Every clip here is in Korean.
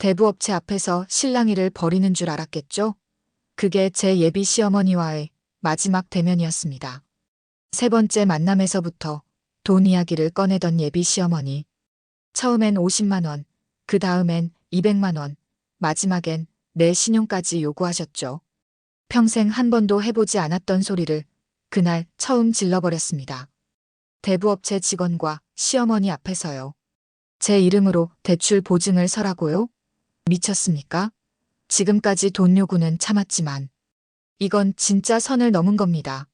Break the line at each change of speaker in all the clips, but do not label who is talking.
대부업체 앞에서 실랑이를 벌이는 줄 알았겠죠? 그게 제 예비 시어머니와의 마지막 대면이었습니다. 세 번째 만남에서부터 돈 이야기를 꺼내던 예비 시어머니. 처음엔 50만 원, 그 다음엔 200만 원, 마지막엔 내 신용까지 요구하셨죠. 평생 한 번도 해보지 않았던 소리를 그날 처음 질러버렸습니다. 대부업체 직원과 시어머니 앞에서요. 제 이름으로 대출 보증을 서라고요? 미쳤습니까? 지금까지 돈 요구는 참았지만 이건 진짜 선을 넘은 겁니다.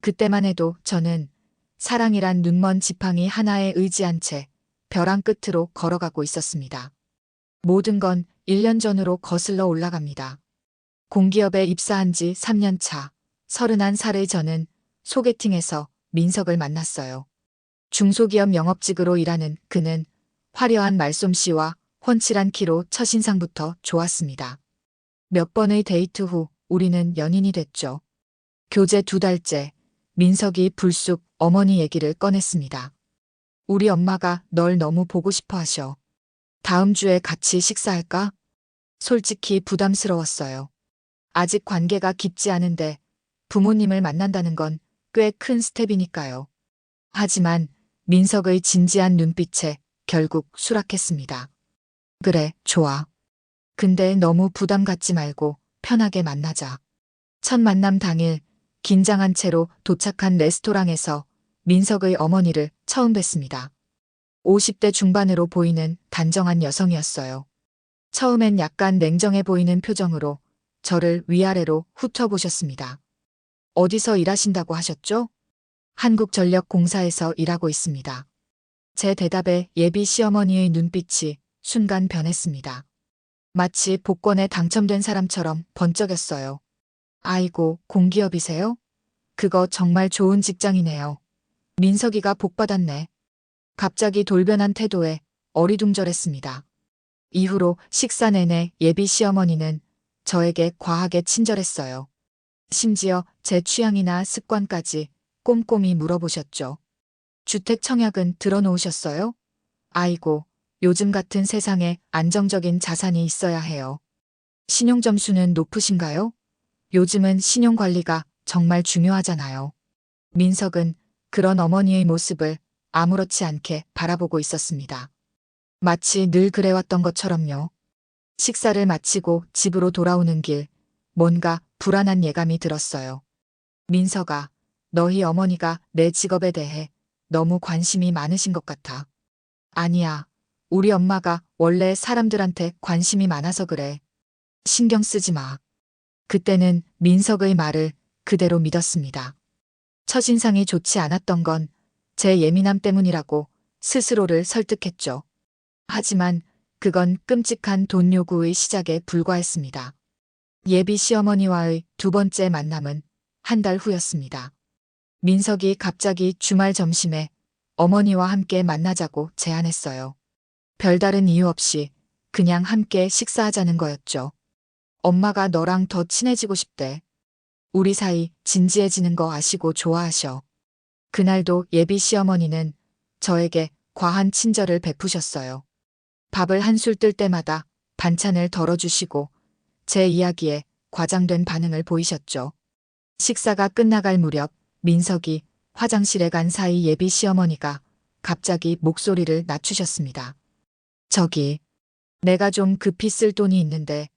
그때만 해도 저는 사랑이란 눈먼 지팡이 하나에 의지한 채 벼랑 끝으로 걸어가고 있었습니다. 모든 건 1년 전으로 거슬러 올라갑니다. 공기업에 입사한 지 3년 차, 31살의 저는 소개팅에서 민석을 만났어요. 중소기업 영업직으로 일하는 그는 화려한 말솜씨와 훤칠한 키로 첫인상부터 좋았습니다. 몇 번의 데이트 후 우리는 연인이 됐죠. 교제 2달째, 민석이 불쑥 어머니 얘기를 꺼냈습니다. 우리 엄마가 널 너무 보고 싶어 하셔. 다음 주에 같이 식사할까? 솔직히 부담스러웠어요. 아직 관계가 깊지 않은데 부모님을 만난다는 건 꽤 큰 스텝이니까요. 하지만 민석의 진지한 눈빛에 결국 수락했습니다. 그래, 좋아. 근데 너무 부담 갖지 말고 편하게 만나자. 첫 만남 당일 긴장한 채로 도착한 레스토랑에서 민석의 어머니를 처음 뵀습니다. 50대 중반으로 보이는 단정한 여성이었어요. 처음엔 약간 냉정해 보이는 표정으로 저를 위아래로 훑어보셨습니다. 어디서 일하신다고 하셨죠? 한국전력공사에서 일하고 있습니다. 제 대답에 예비 시어머니의 눈빛이 순간 변했습니다. 마치 복권에 당첨된 사람처럼 번쩍였어요. 아이고, 공기업이세요? 그거 정말 좋은 직장이네요. 민석이가 복 받았네. 갑자기 돌변한 태도에 어리둥절했습니다. 이후로 식사 내내 예비 시어머니는 저에게 과하게 친절했어요. 심지어 제 취향이나 습관까지 꼼꼼히 물어보셨죠. 주택 청약은 들어놓으셨어요? 아이고, 요즘 같은 세상에 안정적인 자산이 있어야 해요. 신용 점수는 높으신가요? 요즘은 신용 관리가 정말 중요하잖아요. 민석은 그런 어머니의 모습을 아무렇지 않게 바라보고 있었습니다. 마치 늘 그래왔던 것처럼요. 식사를 마치고 집으로 돌아오는 길, 뭔가 불안한 예감이 들었어요. 민석아, 너희 어머니가 내 직업에 대해 너무 관심이 많으신 것 같아. 아니야. 우리 엄마가 원래 사람들한테 관심이 많아서 그래. 신경 쓰지 마. 그때는 민석의 말을 그대로 믿었습니다. 첫인상이 좋지 않았던 건 제 예민함 때문이라고 스스로를 설득했죠. 하지만 그건 끔찍한 돈 요구의 시작에 불과했습니다. 예비 시어머니와의 두 번째 만남은 한 달 후였습니다. 민석이 갑자기 주말 점심에 어머니와 함께 만나자고 제안했어요. 별다른 이유 없이 그냥 함께 식사하자는 거였죠. 엄마가 너랑 더 친해지고 싶대. 우리 사이 진지해지는 거 아시고 좋아하셔. 그날도 예비 시어머니는 저에게 과한 친절을 베푸셨어요. 밥을 한술 뜰 때마다 반찬을 덜어주시고 제 이야기에 과장된 반응을 보이셨죠. 식사가 끝나갈 무렵 민석이 화장실에 간 사이 예비 시어머니가 갑자기 목소리를 낮추셨습니다. 저기, 내가 좀 급히 쓸 돈이 있는데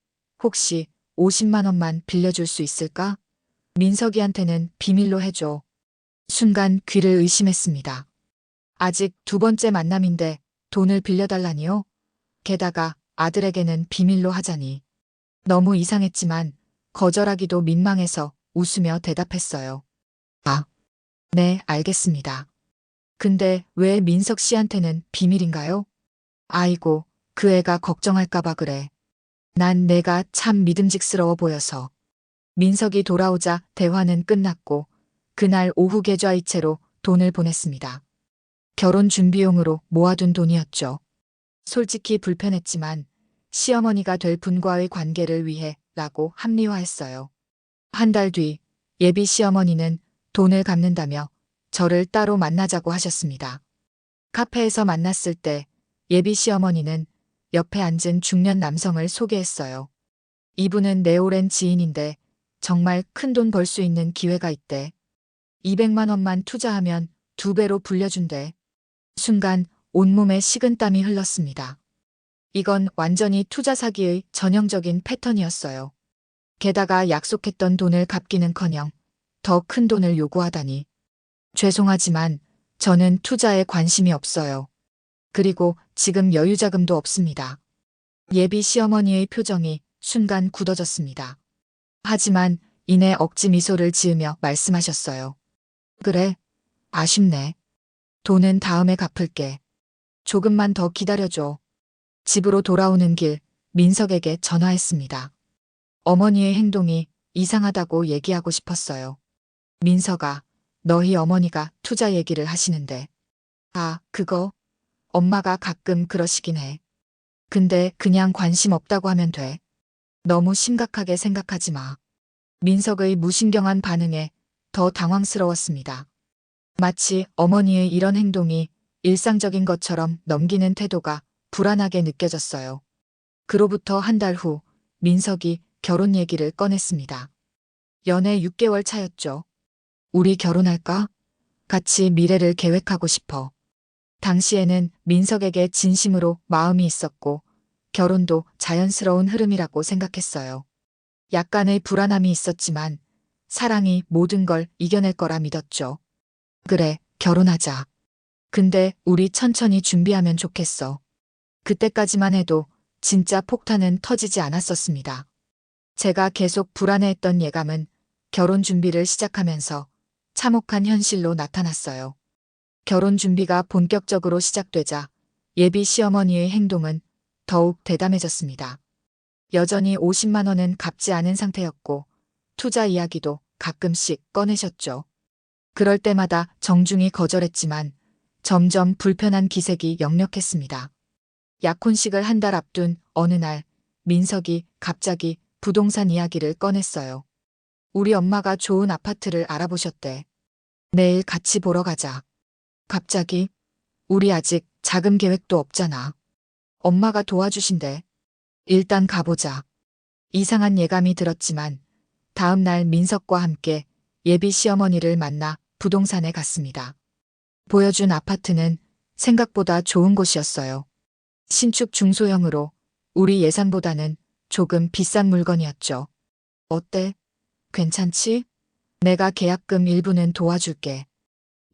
혹시 50만 원만 빌려줄 수 있을까? 민석이한테는 비밀로 해줘. 순간 귀를 의심했습니다. 아직 두 번째 만남인데 돈을 빌려달라니요? 게다가 아들에게는 비밀로 하자니. 너무 이상했지만 거절하기도 민망해서 웃으며 대답했어요. 아, 네, 알겠습니다. 근데 왜 민석 씨한테는 비밀인가요? 아이고, 그 애가 걱정할까봐 그래. 난 내가 참 믿음직스러워 보여서. 민석이 돌아오자 대화는 끝났고 그날 오후 계좌이체로 돈을 보냈습니다. 결혼 준비용으로 모아둔 돈이었죠. 솔직히 불편했지만 시어머니가 될 분과의 관계를 위해 라고 합리화했어요. 한 달 뒤 예비 시어머니는 돈을 갚는다며 저를 따로 만나자고 하셨습니다. 카페에서 만났을 때 예비 시어머니는 옆에 앉은 중년 남성을 소개했어요. 이분은 내 오랜 지인인데 정말 큰 돈 벌 수 있는 기회가 있대. 200만 원만 투자하면 2배로 불려준대. 순간 온몸에 식은땀이 흘렀습니다. 이건 완전히 투자 사기의 전형적인 패턴이었어요. 게다가 약속했던 돈을 갚기는커녕 더 큰 돈을 요구하다니. 죄송하지만 저는 투자에 관심이 없어요. 그리고 지금 여유자금도 없습니다. 예비 시어머니의 표정이 순간 굳어졌습니다. 하지만 이내 억지 미소를 지으며 말씀하셨어요. 그래, 아쉽네. 돈은 다음에 갚을게. 조금만 더 기다려줘. 집으로 돌아오는 길 민석에게 전화했습니다. 어머니의 행동이 이상하다고 얘기하고 싶었어요. 민석아, 너희 어머니가 투자 얘기를 하시는데. 아, 그거? 엄마가 가끔 그러시긴 해. 근데 그냥 관심 없다고 하면 돼. 너무 심각하게 생각하지 마. 민석의 무신경한 반응에 더 당황스러웠습니다. 마치 어머니의 이런 행동이 일상적인 것처럼 넘기는 태도가 불안하게 느껴졌어요. 그로부터 한 달 후 민석이 결혼 얘기를 꺼냈습니다. 연애 6개월 차였죠. 우리 결혼할까? 같이 미래를 계획하고 싶어. 당시에는 민석에게 진심으로 마음이 있었고 결혼도 자연스러운 흐름이라고 생각했어요. 약간의 불안함이 있었지만 사랑이 모든 걸 이겨낼 거라 믿었죠. 그래, 결혼하자. 근데 우리 천천히 준비하면 좋겠어. 그때까지만 해도 진짜 폭탄은 터지지 않았었습니다. 제가 계속 불안해했던 예감은 결혼 준비를 시작하면서 참혹한 현실로 나타났어요. 결혼 준비가 본격적으로 시작되자 예비 시어머니의 행동은 더욱 대담해졌습니다. 여전히 50만 원은 갚지 않은 상태였고 투자 이야기도 가끔씩 꺼내셨죠. 그럴 때마다 정중히 거절했지만 점점 불편한 기색이 역력했습니다. 약혼식을 한 달 앞둔 어느 날 민석이 갑자기 부동산 이야기를 꺼냈어요. 우리 엄마가 좋은 아파트를 알아보셨대. 내일 같이 보러 가자. 갑자기? 우리 아직 자금 계획도 없잖아. 엄마가 도와주신대. 일단 가보자. 이상한 예감이 들었지만 다음 날 민석과 함께 예비 시어머니를 만나 부동산에 갔습니다. 보여준 아파트는 생각보다 좋은 곳이었어요. 신축 중소형으로 우리 예산보다는 조금 비싼 물건이었죠. 어때? 괜찮지? 내가 계약금 일부는 도와줄게.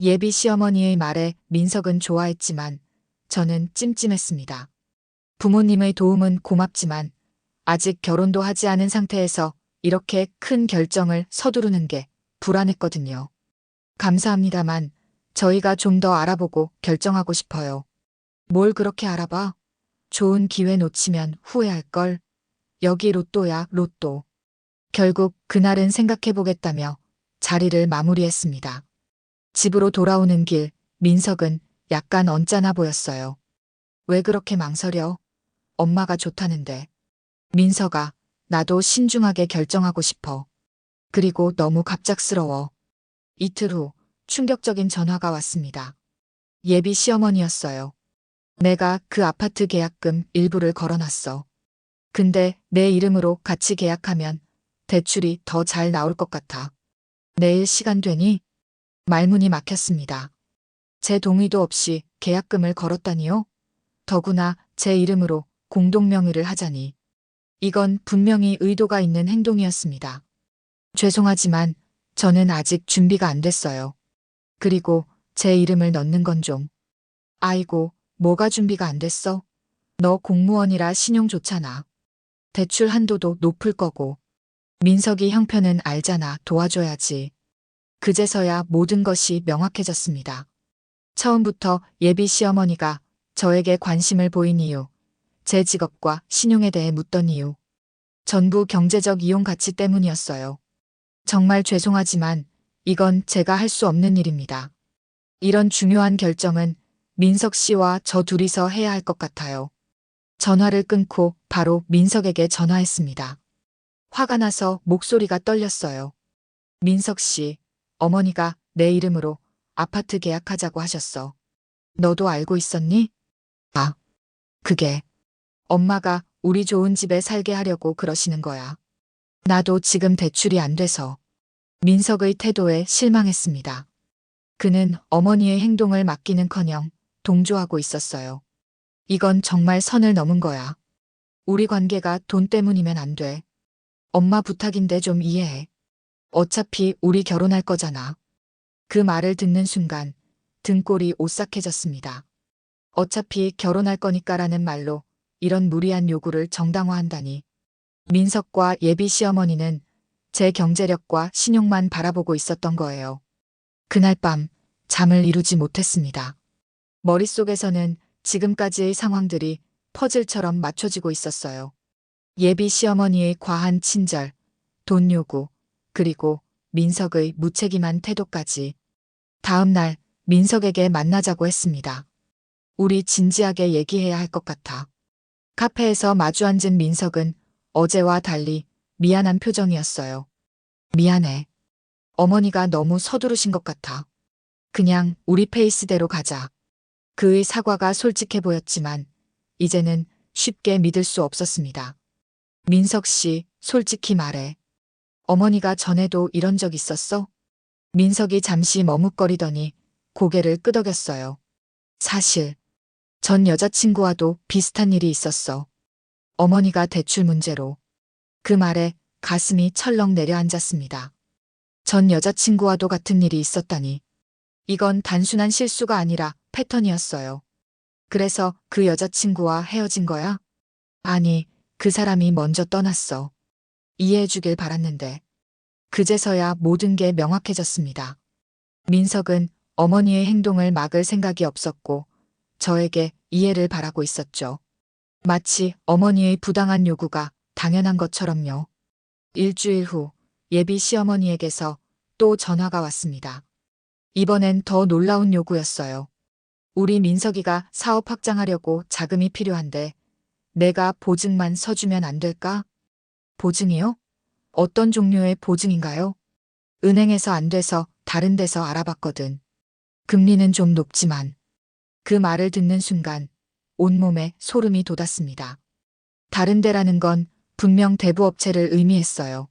예비 시어머니의 말에 민석은 좋아했지만 저는 찜찜했습니다. 부모님의 도움은 고맙지만 아직 결혼도 하지 않은 상태에서 이렇게 큰 결정을 서두르는 게 불안했거든요. 감사합니다만 저희가 좀 더 알아보고 결정하고 싶어요. 뭘 그렇게 알아봐? 좋은 기회 놓치면 후회할걸. 여기 로또야, 로또. 결국 그날은 생각해보겠다며 자리를 마무리했습니다. 집으로 돌아오는 길 민석은 약간 언짢아 보였어요. 왜 그렇게 망설여? 엄마가 좋다는데. 민석아, 나도 신중하게 결정하고 싶어. 그리고 너무 갑작스러워. 이틀 후 충격적인 전화가 왔습니다. 예비 시어머니였어요. 내가 그 아파트 계약금 일부를 걸어놨어. 근데 내 이름으로 같이 계약하면 대출이 더 잘 나올 것 같아. 내일 시간 되니? 말문이 막혔습니다. 제 동의도 없이 계약금을 걸었다니요? 더구나 제 이름으로 공동명의를 하자니. 이건 분명히 의도가 있는 행동이었습니다. 죄송하지만 저는 아직 준비가 안 됐어요. 그리고 제 이름을 넣는 건 좀. 아이고, 뭐가 준비가 안 됐어? 너 공무원이라 신용 좋잖아. 대출 한도도 높을 거고. 민석이 형편은 알잖아. 도와줘야지. 그제서야 모든 것이 명확해졌습니다. 처음부터 예비 시어머니가 저에게 관심을 보인 이유, 제 직업과 신용에 대해 묻던 이유, 전부 경제적 이용 가치 때문이었어요. 정말 죄송하지만 이건 제가 할 수 없는 일입니다. 이런 중요한 결정은 민석 씨와 저 둘이서 해야 할 것 같아요. 전화를 끊고 바로 민석에게 전화했습니다. 화가 나서 목소리가 떨렸어요. 민석 씨, 어머니가 내 이름으로 아파트 계약하자고 하셨어. 너도 알고 있었니? 아, 그게 엄마가 우리 좋은 집에 살게 하려고 그러시는 거야. 나도 지금 대출이 안 돼서. 민석의 태도에 실망했습니다. 그는 어머니의 행동을 맡기는커녕 동조하고 있었어요. 이건 정말 선을 넘은 거야. 우리 관계가 돈 때문이면 안 돼. 엄마 부탁인데 좀 이해해. 어차피 우리 결혼할 거잖아. 그 말을 듣는 순간 등골이 오싹해졌습니다. 어차피 결혼할 거니까라는 말로 이런 무리한 요구를 정당화한다니. 민석과 예비 시어머니는 제 경제력과 신용만 바라보고 있었던 거예요. 그날 밤 잠을 이루지 못했습니다. 머릿속에서는 지금까지의 상황들이 퍼즐처럼 맞춰지고 있었어요. 예비 시어머니의 과한 친절, 돈 요구, 그리고 민석의 무책임한 태도까지. 다음 날 민석에게 만나자고 했습니다. 우리 진지하게 얘기해야 할 것 같아. 카페에서 마주 앉은 민석은 어제와 달리 미안한 표정이었어요. 미안해. 어머니가 너무 서두르신 것 같아. 그냥 우리 페이스대로 가자. 그의 사과가 솔직해 보였지만 이제는 쉽게 믿을 수 없었습니다. 민석 씨, 솔직히 말해. 어머니가 전에도 이런 적 있었어? 민석이 잠시 머뭇거리더니 고개를 끄덕였어요. 사실 전 여자친구와도 비슷한 일이 있었어. 어머니가 대출 문제로. 그 말에 가슴이 철렁 내려앉았습니다. 전 여자친구와도 같은 일이 있었다니. 이건 단순한 실수가 아니라 패턴이었어요. 그래서 그 여자친구와 헤어진 거야? 아니, 그 사람이 먼저 떠났어. 이해해 주길 바랐는데. 그제서야 모든 게 명확해졌습니다. 민석은 어머니의 행동을 막을 생각이 없었고 저에게 이해를 바라고 있었죠. 마치 어머니의 부당한 요구가 당연한 것처럼요. 일주일 후 예비 시어머니에게서 또 전화가 왔습니다. 이번엔 더 놀라운 요구였어요. 우리 민석이가 사업 확장하려고 자금이 필요한데 내가 보증만 서주면 안 될까? 보증이요? 어떤 종류의 보증인가요? 은행에서 안 돼서 다른 데서 알아봤거든. 금리는 좀 높지만. 그 말을 듣는 순간 온몸에 소름이 돋았습니다. 다른 데라는 건 분명 대부업체를 의미했어요.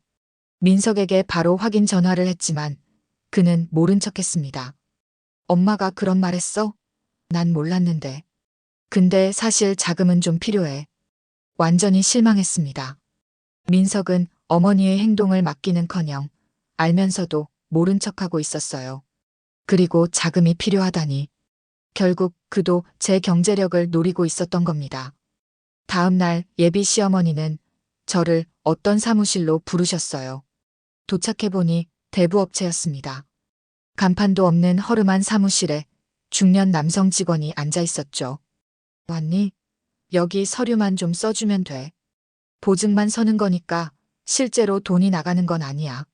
민석에게 바로 확인 전화를 했지만 그는 모른 척했습니다. 엄마가 그런 말 했어? 난 몰랐는데. 근데 사실 자금은 좀 필요해. 완전히 실망했습니다. 민석은 어머니의 행동을 맡기는커녕 알면서도 모른 척하고 있었어요. 그리고 자금이 필요하다니. 결국 그도 제 경제력을 노리고 있었던 겁니다. 다음 날 예비 시어머니는 저를 어떤 사무실로 부르셨어요. 도착해보니 대부업체였습니다. 간판도 없는 허름한 사무실에 중년 남성 직원이 앉아 있었죠. 왔니? 여기 서류만 좀 써주면 돼. 보증만 서는 거니까 실제로 돈이 나가는 건 아니야.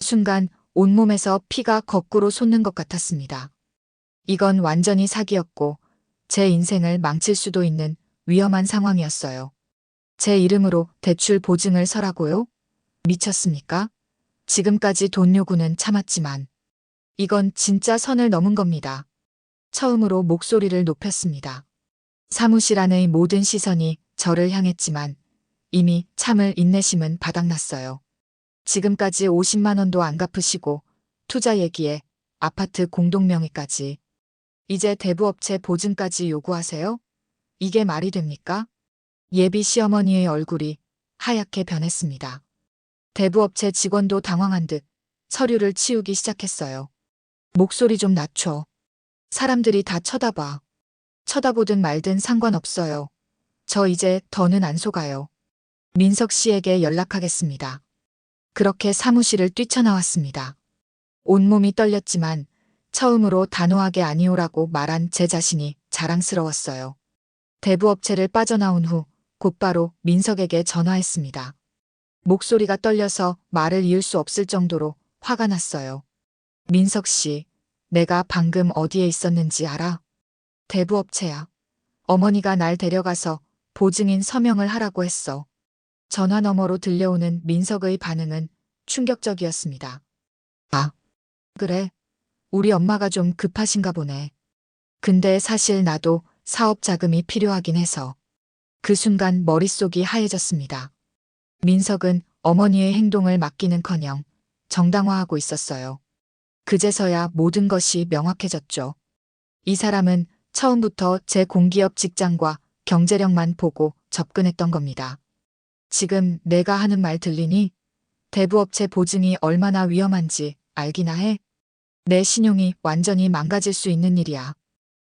순간 온몸에서 피가 거꾸로 솟는 것 같았습니다. 이건 완전히 사기였고 제 인생을 망칠 수도 있는 위험한 상황이었어요. 제 이름으로 대출 보증을 서라고요? 미쳤습니까? 지금까지 돈 요구는 참았지만 이건 진짜 선을 넘은 겁니다. 처음으로 목소리를 높였습니다. 사무실 안의 모든 시선이 저를 향했지만 이미 참을 인내심은 바닥났어요. 지금까지 50만 원도 안 갚으시고 투자 얘기에 아파트 공동명의까지. 이제 대부업체 보증까지 요구하세요? 이게 말이 됩니까? 예비 시어머니의 얼굴이 하얗게 변했습니다. 대부업체 직원도 당황한 듯 서류를 치우기 시작했어요. 목소리 좀 낮춰. 사람들이 다 쳐다봐. 쳐다보든 말든 상관없어요. 저 이제 더는 안 속아요. 민석 씨에게 연락하겠습니다. 그렇게 사무실을 뛰쳐나왔습니다. 온몸이 떨렸지만 처음으로 단호하게 아니오라고 말한 제 자신이 자랑스러웠어요. 대부업체를 빠져나온 후 곧바로 민석에게 전화했습니다. 목소리가 떨려서 말을 이을 수 없을 정도로 화가 났어요. 민석 씨, 내가 방금 어디에 있었는지 알아? 대부업체야. 어머니가 날 데려가서 보증인 서명을 하라고 했어. 전화 너머로 들려오는 민석의 반응은 충격적이었습니다. 아, 그래. 우리 엄마가 좀 급하신가 보네. 근데 사실 나도 사업 자금이 필요하긴 해서. 그 순간 머릿속이 하얘졌습니다. 민석은 어머니의 행동을 맡기는커녕 정당화하고 있었어요. 그제서야 모든 것이 명확해졌죠. 이 사람은 처음부터 제 공기업 직장과 경제력만 보고 접근했던 겁니다. 지금 내가 하는 말 들리니? 대부업체 보증이 얼마나 위험한지 알기나 해? 내 신용이 완전히 망가질 수 있는 일이야.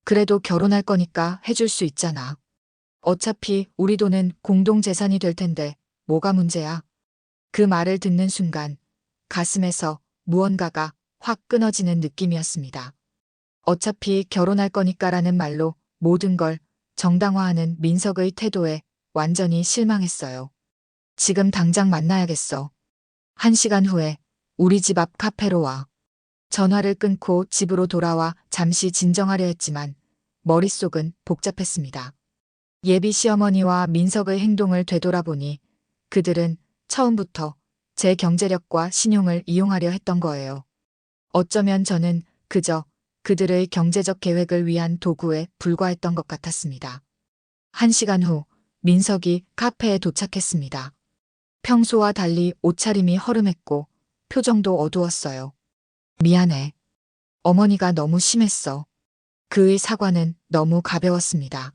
그래도 결혼할 거니까 해줄 수 있잖아. 어차피 우리 돈은 공동재산이 될 텐데 뭐가 문제야? 그 말을 듣는 순간 가슴에서 무언가가 확 끊어지는 느낌이었습니다. 어차피 결혼할 거니까라는 말로 모든 걸 정당화하는 민석의 태도에 완전히 실망했어요. 지금 당장 만나야겠어. 1시간 후에 우리 집 앞 카페로 와. 전화를 끊고 집으로 돌아와 잠시 진정하려 했지만 머릿속은 복잡했습니다. 예비 시어머니와 민석의 행동을 되돌아보니 그들은 처음부터 제 경제력과 신용을 이용하려 했던 거예요. 어쩌면 저는 그저 그들의 경제적 계획을 위한 도구에 불과했던 것 같았습니다. 1시간 후 민석이 카페에 도착했습니다. 평소와 달리 옷차림이 허름했고 표정도 어두웠어요. 미안해. 어머니가 너무 심했어. 그의 사과는 너무 가벼웠습니다.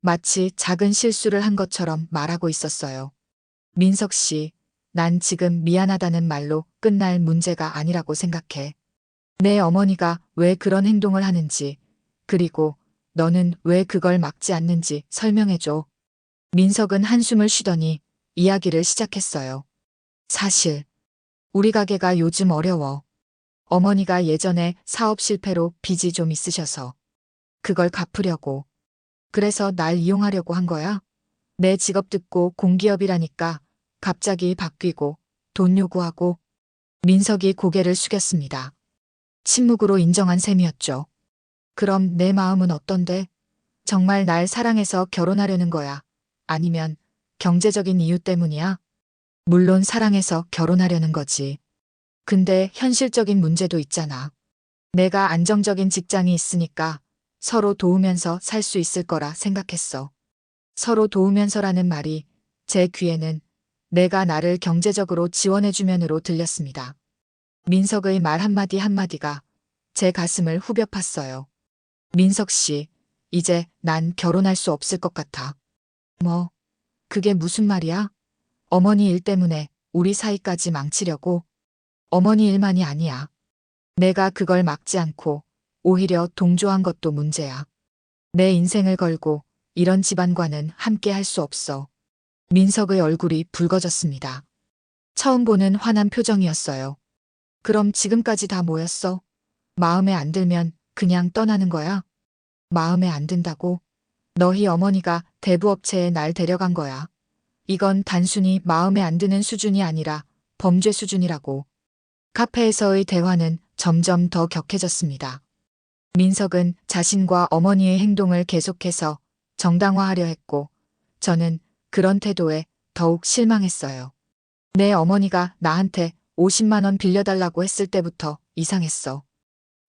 마치 작은 실수를 한 것처럼 말하고 있었어요. 민석 씨, 난 지금 미안하다는 말로 끝날 문제가 아니라고 생각해. 내 어머니가 왜 그런 행동을 하는지, 그리고 너는 왜 그걸 막지 않는지 설명해줘. 민석은 한숨을 쉬더니 이야기를 시작했어요. 사실, 우리 가게가 요즘 어려워. 어머니가 예전에 사업 실패로 빚이 좀 있으셔서 그걸 갚으려고. 그래서 날 이용하려고 한 거야. 내 직업 듣고 공기업이라니까 갑자기 바뀌고 돈 요구하고. 민석이 고개를 숙였습니다. 침묵으로 인정한 셈이었죠. 그럼 내 마음은 어떤데? 정말 날 사랑해서 결혼하려는 거야? 아니면 경제적인 이유 때문이야? 물론 사랑해서 결혼하려는 거지. 근데 현실적인 문제도 있잖아. 내가 안정적인 직장이 있으니까 서로 도우면서 살 수 있을 거라 생각했어. 서로 도우면서라는 말이 제 귀에는 내가 나를 경제적으로 지원해주면으로 들렸습니다. 민석의 말 한마디 한마디가 제 가슴을 후벼 팠어요. 민석 씨, 이제 난 결혼할 수 없을 것 같아. 뭐, 그게 무슨 말이야? 어머니 일 때문에 우리 사이까지 망치려고? 어머니 일만이 아니야. 내가 그걸 막지 않고 오히려 동조한 것도 문제야. 내 인생을 걸고 이런 집안과는 함께 할 수 없어. 민석의 얼굴이 붉어졌습니다. 처음 보는 화난 표정이었어요. 그럼 지금까지 다 뭐였어? 마음에 안 들면 그냥 떠나는 거야? 마음에 안 든다고? 너희 어머니가 대부업체에 날 데려간 거야. 이건 단순히 마음에 안 드는 수준이 아니라 범죄 수준이라고. 카페에서의 대화는 점점 더 격해졌습니다. 민석은 자신과 어머니의 행동을 계속해서 정당화하려 했고, 저는 그런 태도에 더욱 실망했어요. 내 어머니가 나한테 50만 원 빌려달라고 했을 때부터 이상했어.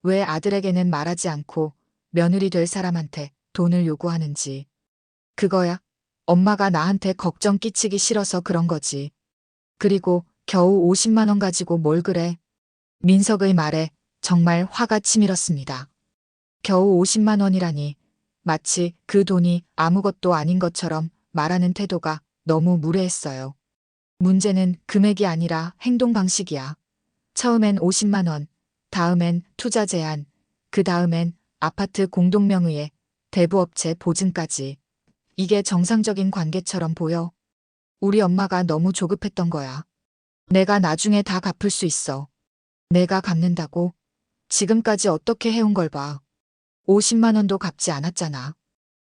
왜 아들에게는 말하지 않고 며느리 될 사람한테 돈을 요구하는지. 그거야. 엄마가 나한테 걱정 끼치기 싫어서 그런 거지. 그리고 겨우 50만 원 가지고 뭘 그래. 민석의 말에 정말 화가 치밀었습니다. 겨우 50만 원이라니 마치 그 돈이 아무것도 아닌 것처럼 말하는 태도가 너무 무례했어요. 문제는 금액이 아니라 행동 방식이야. 처음엔 50만 원, 다음엔 투자 제한, 그 다음엔 아파트 공동명의의 대부업체 보증까지. 이게 정상적인 관계처럼 보여. 우리 엄마가 너무 조급했던 거야. 내가 나중에 다 갚을 수 있어. 내가 갚는다고? 지금까지 어떻게 해온 걸 봐. 50만 원도 갚지 않았잖아.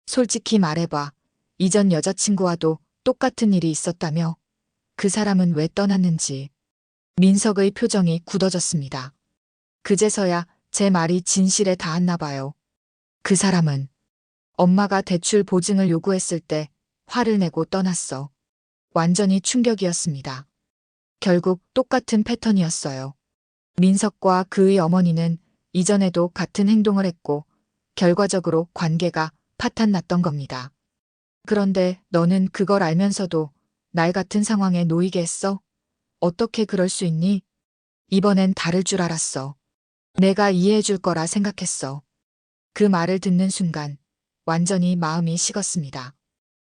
솔직히 말해봐. 이전 여자친구와도 똑같은 일이 있었다며? 그 사람은 왜 떠났는지. 민석의 표정이 굳어졌습니다. 그제서야 제 말이 진실에 닿았나 봐요. 그 사람은 엄마가 대출 보증을 요구했을 때 화를 내고 떠났어. 완전히 충격이었습니다. 결국 똑같은 패턴이었어요. 민석과 그의 어머니는 이전에도 같은 행동을 했고 결과적으로 관계가 파탄났던 겁니다. 그런데 너는 그걸 알면서도 날 같은 상황에 놓이게 했어? 어떻게 그럴 수 있니? 이번엔 다를 줄 알았어. 내가 이해해 줄 거라 생각했어. 그 말을 듣는 순간 완전히 마음이 식었습니다.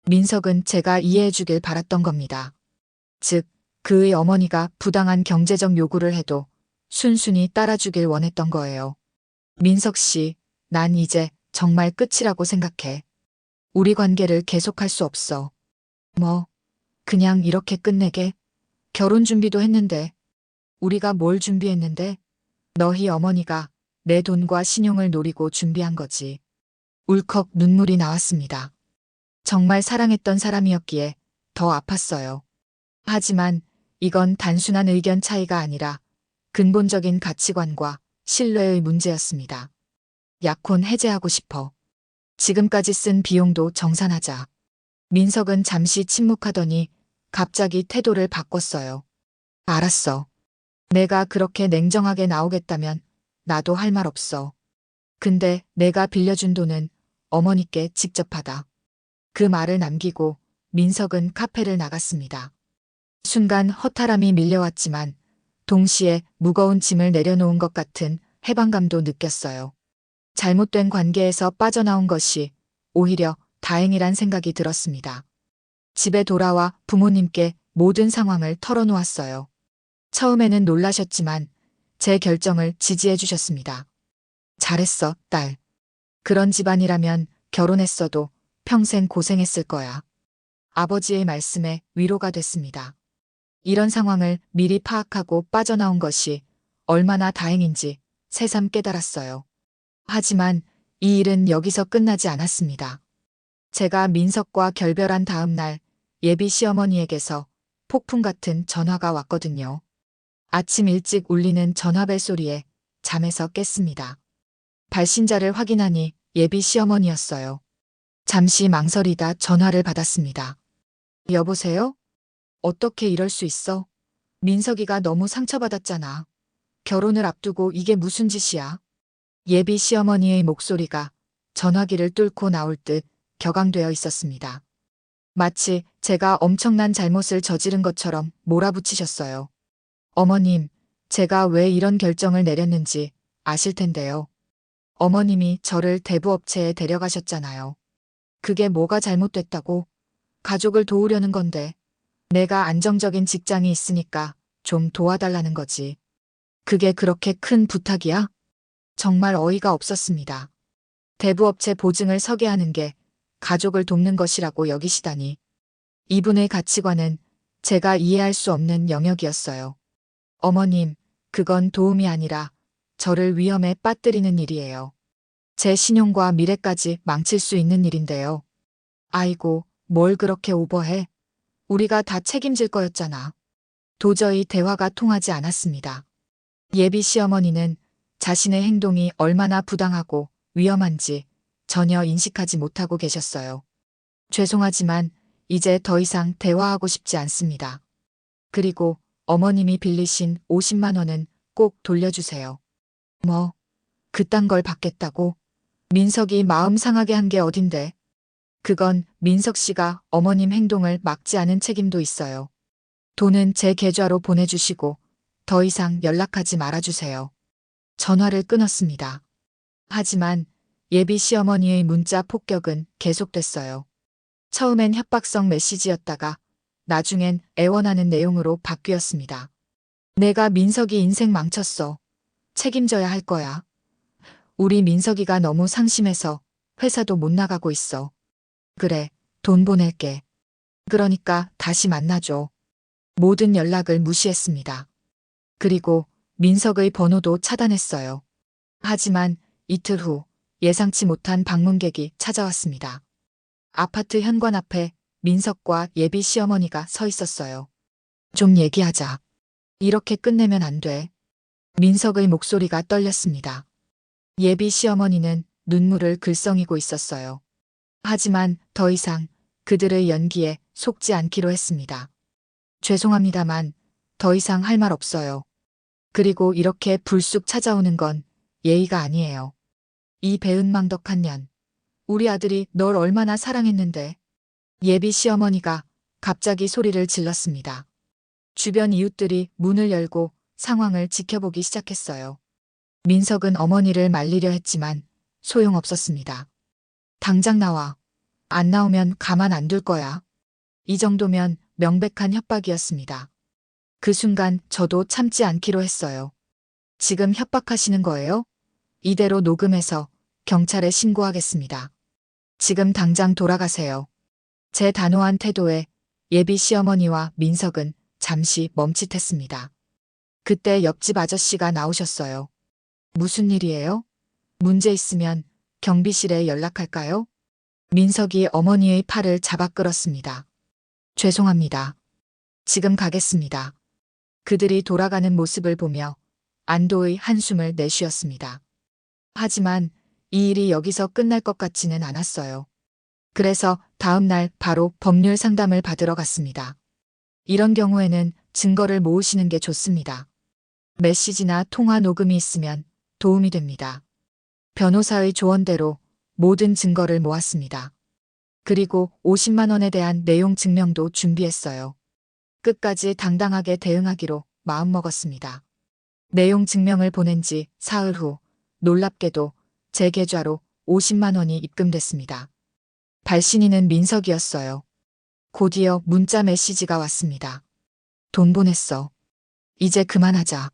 민석은 제가 이해해 주길 바랐던 겁니다. 즉, 그의 어머니가 부당한 경제적 요구를 해도 순순히 따라주길 원했던 거예요. 민석 씨, 난 이제 정말 끝이라고 생각해. 우리 관계를 계속할 수 없어. 뭐, 그냥 이렇게 끝내게? 결혼 준비도 했는데, 우리가 뭘 준비했는데? 너희 어머니가 내 돈과 신용을 노리고 준비한 거지. 울컥 눈물이 나왔습니다. 정말 사랑했던 사람이었기에 더 아팠어요. 하지만 이건 단순한 의견 차이가 아니라 근본적인 가치관과 신뢰의 문제였습니다. 약혼 해제하고 싶어. 지금까지 쓴 비용도 정산하자. 민석은 잠시 침묵하더니 갑자기 태도를 바꿨어요. 알았어. 내가 그렇게 냉정하게 나오겠다면 나도 할 말 없어. 근데 내가 빌려준 돈은 어머니께 직접 받아. 그 말을 남기고 민석은 카페를 나갔습니다. 순간 허탈함이 밀려왔지만 동시에 무거운 짐을 내려놓은 것 같은 해방감도 느꼈어요. 잘못된 관계에서 빠져나온 것이 오히려 다행이란 생각이 들었습니다. 집에 돌아와 부모님께 모든 상황을 털어놓았어요. 처음에는 놀라셨지만 제 결정을 지지해 주셨습니다. 잘했어, 딸. 그런 집안이라면 결혼했어도 평생 고생했을 거야. 아버지의 말씀에 위로가 됐습니다. 이런 상황을 미리 파악하고 빠져나온 것이 얼마나 다행인지 새삼 깨달았어요. 하지만 이 일은 여기서 끝나지 않았습니다. 제가 민석과 결별한 다음 날 예비 시어머니에게서 폭풍 같은 전화가 왔거든요. 아침 일찍 울리는 전화벨 소리에 잠에서 깼습니다. 발신자를 확인하니 예비 시어머니였어요. 잠시 망설이다 전화를 받았습니다. 여보세요? 어떻게 이럴 수 있어? 민석이가 너무 상처받았잖아. 결혼을 앞두고 이게 무슨 짓이야? 예비 시어머니의 목소리가 전화기를 뚫고 나올 듯 격앙되어 있었습니다. 마치 제가 엄청난 잘못을 저지른 것처럼 몰아붙이셨어요. 어머님, 제가 왜 이런 결정을 내렸는지 아실 텐데요. 어머님이 저를 대부업체에 데려가셨잖아요. 그게 뭐가 잘못됐다고? 가족을 도우려는 건데. 내가 안정적인 직장이 있으니까 좀 도와달라는 거지. 그게 그렇게 큰 부탁이야? 정말 어이가 없었습니다. 대부업체 보증을 서게 하는 게 가족을 돕는 것이라고 여기시다니. 이분의 가치관은 제가 이해할 수 없는 영역이었어요. 어머님, 그건 도움이 아니라 저를 위험에 빠뜨리는 일이에요. 제 신용과 미래까지 망칠 수 있는 일인데요. 아이고, 뭘 그렇게 오버해? 우리가 다 책임질 거였잖아. 도저히 대화가 통하지 않았습니다. 예비 시어머니는 자신의 행동이 얼마나 부당하고 위험한지 전혀 인식하지 못하고 계셨어요. 죄송하지만 이제 더 이상 대화하고 싶지 않습니다. 그리고 어머님이 빌리신 50만 원은 꼭 돌려주세요. 뭐, 그딴 걸 받겠다고? 민석이 마음 상하게 한 게 어딘데? 그건 민석 씨가 어머님 행동을 막지 않은 책임도 있어요. 돈은 제 계좌로 보내주시고 더 이상 연락하지 말아주세요. 전화를 끊었습니다. 하지만 예비 시어머니의 문자 폭격은 계속됐어요. 처음엔 협박성 메시지였다가 나중엔 애원하는 내용으로 바뀌었습니다. 내가 민석이 인생 망쳤어. 책임져야 할 거야. 우리 민석이가 너무 상심해서 회사도 못 나가고 있어. 그래, 돈 보낼게. 그러니까 다시 만나줘. 모든 연락을 무시했습니다. 그리고 민석의 번호도 차단했어요. 하지만 이틀 후 예상치 못한 방문객이 찾아왔습니다. 아파트 현관 앞에 민석과 예비 시어머니가 서 있었어요. 좀 얘기하자. 이렇게 끝내면 안 돼. 민석의 목소리가 떨렸습니다. 예비 시어머니는 눈물을 글썽이고 있었어요. 하지만 더 이상 그들의 연기에 속지 않기로 했습니다. 죄송합니다만 더 이상 할 말 없어요. 그리고 이렇게 불쑥 찾아오는 건 예의가 아니에요. 이 배은망덕한 년. 우리 아들이 널 얼마나 사랑했는데. 예비 시어머니가 갑자기 소리를 질렀습니다. 주변 이웃들이 문을 열고 상황을 지켜보기 시작했어요. 민석은 어머니를 말리려 했지만 소용없었습니다. 당장 나와. 안 나오면 가만 안 둘 거야. 이 정도면 명백한 협박이었습니다. 그 순간 저도 참지 않기로 했어요. 지금 협박하시는 거예요? 이대로 녹음해서 경찰에 신고하겠습니다. 지금 당장 돌아가세요. 제 단호한 태도에 예비 시어머니와 민석은 잠시 멈칫했습니다. 그때 옆집 아저씨가 나오셨어요. 무슨 일이에요? 문제 있으면 경비실에 연락할까요? 민석이 어머니의 팔을 잡아 끌었습니다. 죄송합니다. 지금 가겠습니다. 그들이 돌아가는 모습을 보며 안도의 한숨을 내쉬었습니다. 하지만 이 일이 여기서 끝날 것 같지는 않았어요. 그래서 다음 날 바로 법률 상담을 받으러 갔습니다. 이런 경우에는 증거를 모으시는 게 좋습니다. 메시지나 통화 녹음이 있으면 도움이 됩니다. 변호사의 조언대로 모든 증거를 모았습니다. 그리고 50만 원에 대한 내용 증명도 준비했어요. 끝까지 당당하게 대응하기로 마음먹었습니다. 내용 증명을 보낸 지 사흘 후 놀랍게도 제 계좌로 50만 원이 입금됐습니다. 발신인은 민석이었어요. 곧이어 문자 메시지가 왔습니다. 돈 보냈어. 이제 그만하자.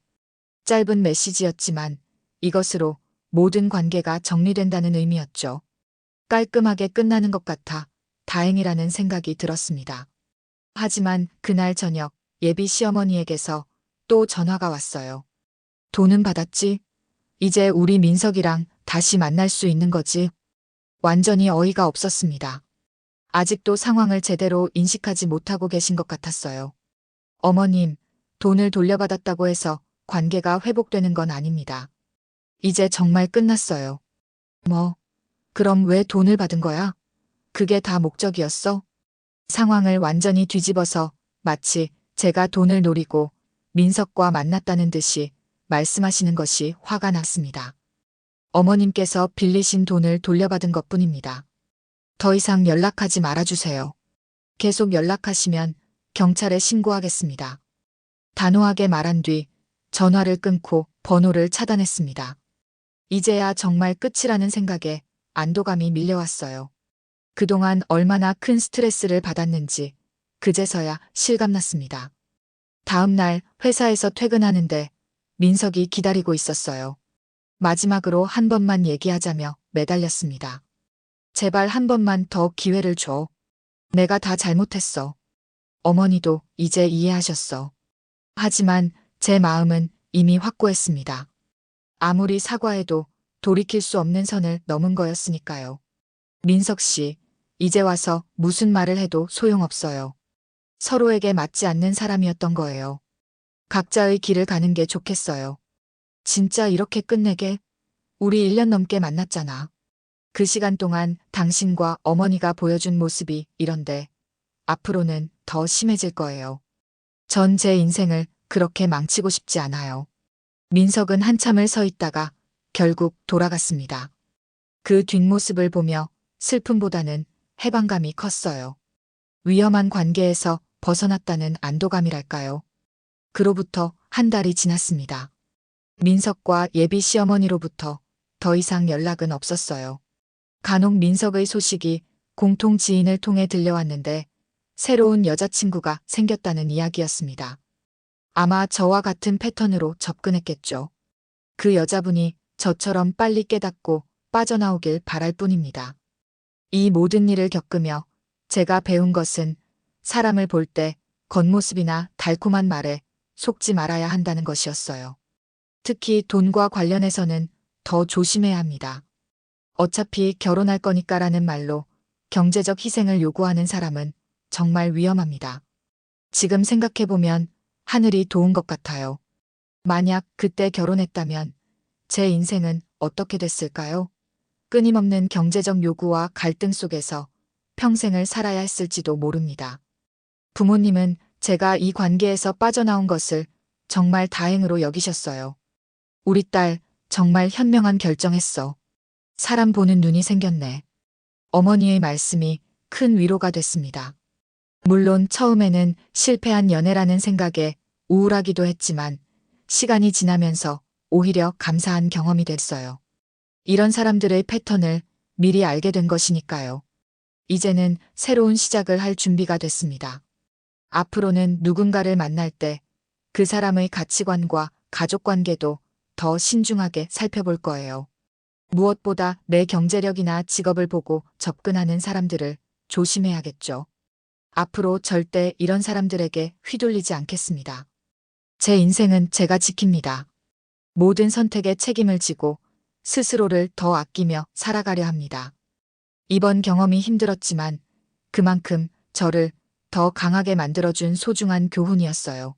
짧은 메시지였지만 이것으로 모든 관계가 정리된다는 의미였죠. 깔끔하게 끝나는 것 같아 다행이라는 생각이 들었습니다. 하지만 그날 저녁 예비 시어머니에게서 또 전화가 왔어요. 돈은 받았지? 이제 우리 민석이랑 다시 만날 수 있는 거지? 완전히 어이가 없었습니다. 아직도 상황을 제대로 인식하지 못하고 계신 것 같았어요. 어머님, 돈을 돌려받았다고 해서 관계가 회복되는 건 아닙니다. 이제 정말 끝났어요. 뭐, 그럼 왜 돈을 받은 거야? 그게 다 목적이었어? 상황을 완전히 뒤집어서 마치 제가 돈을 노리고 민석과 만났다는 듯이 말씀하시는 것이 화가 났습니다. 어머님께서 빌리신 돈을 돌려받은 것뿐입니다. 더 이상 연락하지 말아주세요. 계속 연락하시면 경찰에 신고하겠습니다. 단호하게 말한 뒤 전화를 끊고 번호를 차단했습니다. 이제야 정말 끝이라는 생각에 안도감이 밀려왔어요. 그동안 얼마나 큰 스트레스를 받았는지 그제서야 실감났습니다. 다음 날 회사에서 퇴근하는데 민석이 기다리고 있었어요. 마지막으로 한 번만 얘기하자며 매달렸습니다. 제발 한 번만 더 기회를 줘. 내가 다 잘못했어. 어머니도 이제 이해하셨어. 하지만 제 마음은 이미 확고했습니다. 아무리 사과해도 돌이킬 수 없는 선을 넘은 거였으니까요. 민석 씨, 이제 와서 무슨 말을 해도 소용없어요. 서로에게 맞지 않는 사람이었던 거예요. 각자의 길을 가는 게 좋겠어요. 진짜 이렇게 끝내게? 우리 1년 넘게 만났잖아. 그 시간 동안 당신과 어머니가 보여준 모습이 이런데 앞으로는 더 심해질 거예요. 전 제 인생을 그렇게 망치고 싶지 않아요. 민석은 한참을 서 있다가 결국 돌아갔습니다. 그 뒷모습을 보며 슬픔보다는 해방감이 컸어요. 위험한 관계에서 벗어났다는 안도감이랄까요. 그로부터 한 달이 지났습니다. 민석과 예비 시어머니로부터 더 이상 연락은 없었어요. 간혹 민석의 소식이 공통 지인을 통해 들려왔는데 새로운 여자친구가 생겼다는 이야기였습니다. 아마 저와 같은 패턴으로 접근했겠죠. 그 여자분이 저처럼 빨리 깨닫고 빠져나오길 바랄 뿐입니다. 이 모든 일을 겪으며 제가 배운 것은 사람을 볼 때 겉모습이나 달콤한 말에 속지 말아야 한다는 것이었어요. 특히 돈과 관련해서는 더 조심해야 합니다. 어차피 결혼할 거니까라는 말로 경제적 희생을 요구하는 사람은 정말 위험합니다. 지금 생각해보면 하늘이 도운 것 같아요. 만약 그때 결혼했다면 제 인생은 어떻게 됐을까요? 끊임없는 경제적 요구와 갈등 속에서 평생을 살아야 했을지도 모릅니다. 부모님은 제가 이 관계에서 빠져나온 것을 정말 다행으로 여기셨어요. 우리 딸 정말 현명한 결정했어. 사람 보는 눈이 생겼네. 어머니의 말씀이 큰 위로가 됐습니다. 물론 처음에는 실패한 연애라는 생각에 우울하기도 했지만 시간이 지나면서 오히려 감사한 경험이 됐어요. 이런 사람들의 패턴을 미리 알게 된 것이니까요. 이제는 새로운 시작을 할 준비가 됐습니다. 앞으로는 누군가를 만날 때 그 사람의 가치관과 가족 관계도 더 신중하게 살펴볼 거예요. 무엇보다 내 경제력이나 직업을 보고 접근하는 사람들을 조심해야겠죠. 앞으로 절대 이런 사람들에게 휘둘리지 않겠습니다. 제 인생은 제가 지킵니다. 모든 선택에 책임을 지고 스스로를 더 아끼며 살아가려 합니다. 이번 경험이 힘들었지만 그만큼 저를 더 강하게 만들어준 소중한 교훈이었어요.